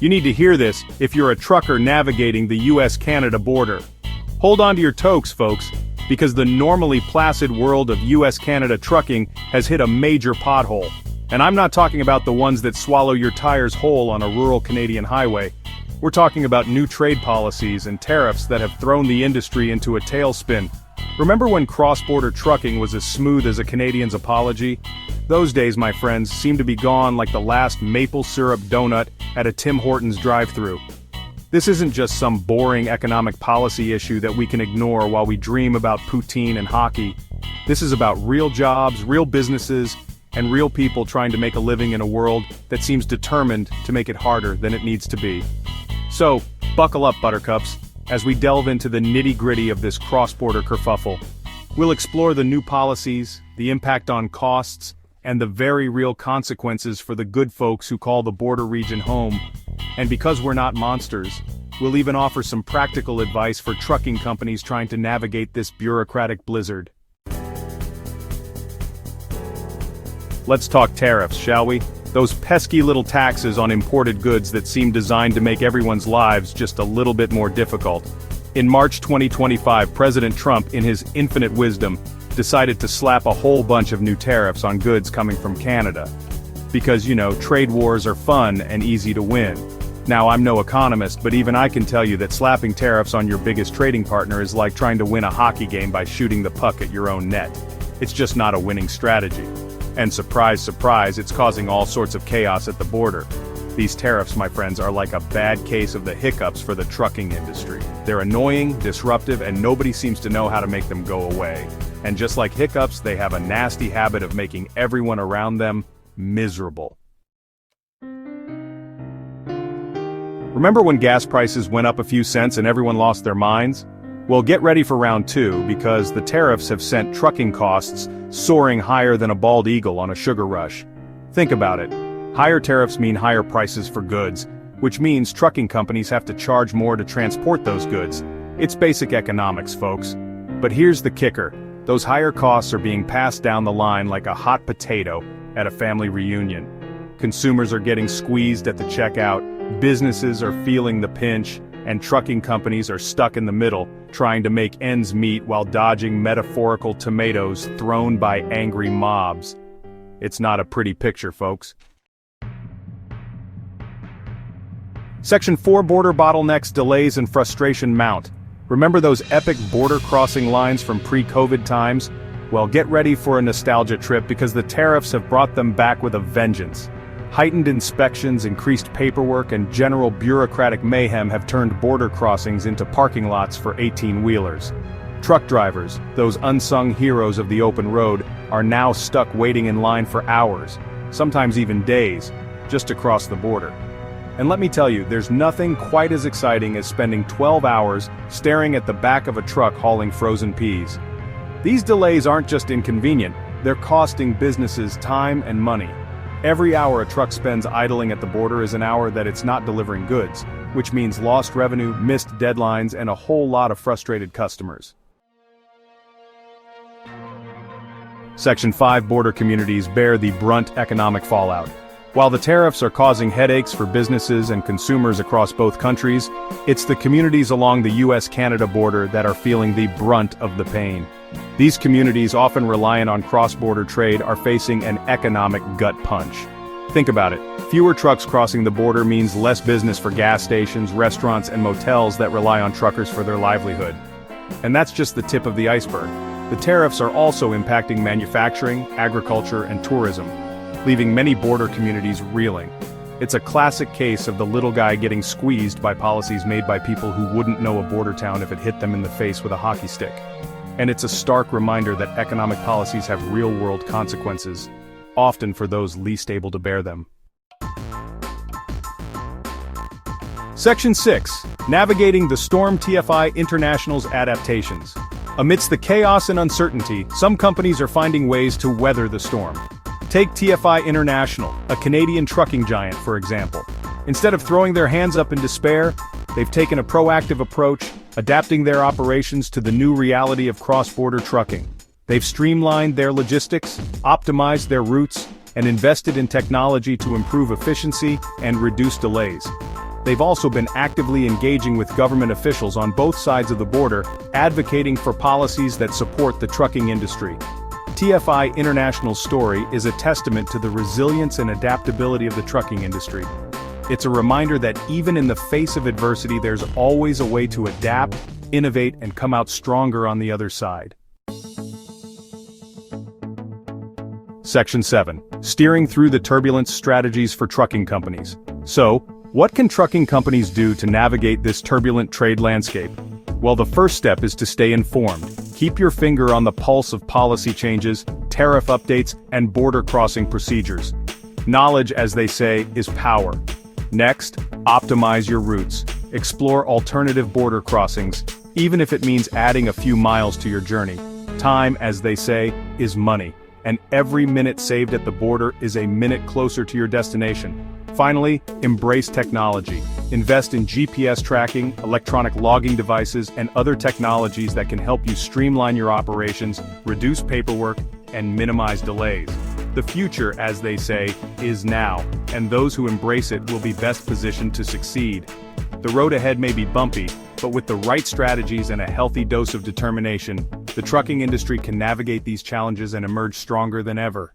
You need to hear this if you're a trucker navigating the US-Canada border. Hold on to your toques, folks, because the normally placid world of US-Canada trucking has hit a major pothole. And I'm not talking about the ones that swallow your tires whole on a rural Canadian highway. We're talking about new trade policies and tariffs that have thrown the industry into a tailspin. Remember when cross-border trucking was as smooth as a Canadian's apology? Those days, my friends, seem to be gone like the last maple syrup donut at a Tim Hortons drive-thru. This isn't just some boring economic policy issue that we can ignore while we dream about poutine and hockey. This is about real jobs, real businesses, and real people trying to make a living in a world that seems determined to make it harder than it needs to be. So, buckle up, buttercups, as we delve into the nitty-gritty of this cross-border kerfuffle. We'll explore the new policies, the impact on costs, and the very real consequences for the good folks who call the border region home. And because we're not monsters, we'll even offer some practical advice for trucking companies trying to navigate this bureaucratic blizzard. Let's talk tariffs, shall we? Those pesky little taxes on imported goods that seem designed to make everyone's lives just a little bit more difficult. In March 2025, President Trump, in his infinite wisdom, decided to slap a whole bunch of new tariffs on goods coming from Canada. Because, trade wars are fun and easy to win. Now, I'm no economist, but even I can tell you that slapping tariffs on your biggest trading partner is like trying to win a hockey game by shooting the puck at your own net. It's just not a winning strategy. And surprise, surprise, it's causing all sorts of chaos at the border. These tariffs, my friends, are like a bad case of the hiccups for the trucking industry. They're annoying, disruptive, and nobody seems to know how to make them go away. And just like hiccups, they have a nasty habit of making everyone around them miserable. Remember when gas prices went up a few cents and everyone lost their minds? Well, get ready for round two, because the tariffs have sent trucking costs soaring higher than a bald eagle on a sugar rush. Think about it. Higher tariffs mean higher prices for goods, which means trucking companies have to charge more to transport those goods. It's basic economics, folks. But here's the kicker. Those higher costs are being passed down the line like a hot potato at a family reunion. Consumers are getting squeezed at the checkout, businesses are feeling the pinch, and trucking companies are stuck in the middle, trying to make ends meet while dodging metaphorical tomatoes thrown by angry mobs. It's not a pretty picture, folks. Section 4 border bottlenecks, delays, and frustration mount. Remember those epic border crossing lines from pre-COVID times? Well, get ready for a nostalgia trip because the tariffs have brought them back with a vengeance. Heightened inspections, increased paperwork, and general bureaucratic mayhem have turned border crossings into parking lots for 18-wheelers. Truck drivers, those unsung heroes of the open road, are now stuck waiting in line for hours, sometimes even days, just to cross the border. And let me tell you, there's nothing quite as exciting as spending 12 hours staring at the back of a truck hauling frozen peas. These delays aren't just inconvenient, they're costing businesses time and money. Every hour a truck spends idling at the border is an hour that it's not delivering goods, which means lost revenue, missed deadlines, and a whole lot of frustrated customers. Section 5 border communities bear the brunt economic fallout. While the tariffs are causing headaches for businesses and consumers across both countries, it's the communities along the US-Canada border that are feeling the brunt of the pain. These communities, often reliant on cross-border trade, are facing an economic gut punch. Think about it. Fewer trucks crossing the border means less business for gas stations, restaurants, and motels that rely on truckers for their livelihood. And that's just the tip of the iceberg. The tariffs are also impacting manufacturing, agriculture, and tourism, leaving many border communities reeling. It's a classic case of the little guy getting squeezed by policies made by people who wouldn't know a border town if it hit them in the face with a hockey stick. And it's a stark reminder that economic policies have real-world consequences, often for those least able to bear them. Section 6. Navigating the Storm TFI International's Adaptations. Amidst the chaos and uncertainty, some companies are finding ways to weather the storm. Take TFI International, a Canadian trucking giant, for example. Instead of throwing their hands up in despair, they've taken a proactive approach, adapting their operations to the new reality of cross-border trucking. They've streamlined their logistics, optimized their routes, and invested in technology to improve efficiency and reduce delays. they've also been actively engaging with government officials on both sides of the border, advocating for policies that support the trucking industry. TFI International's story is a testament to the resilience and adaptability of the trucking industry. It's a reminder that even in the face of adversity, there's always a way to adapt, innovate, and come out stronger on the other side. Section 7. Steering through the turbulence strategies for trucking companies. So, what can trucking companies do to navigate this turbulent trade landscape? Well, the first step is to stay informed. Keep your finger on the pulse of policy changes, tariff updates, and border crossing procedures. Knowledge, as they say, is power. Next, optimize your routes. Explore alternative border crossings, even if it means adding a few miles to your journey. Time, as they say, is money, and every minute saved at the border is a minute closer to your destination. Finally, embrace technology. Invest in GPS tracking, electronic logging devices, and other technologies that can help you streamline your operations, reduce paperwork, and minimize delays. The future, as they say, is now, and those who embrace it will be best positioned to succeed. The road ahead may be bumpy, but with the right strategies and a healthy dose of determination, the trucking industry can navigate these challenges and emerge stronger than ever.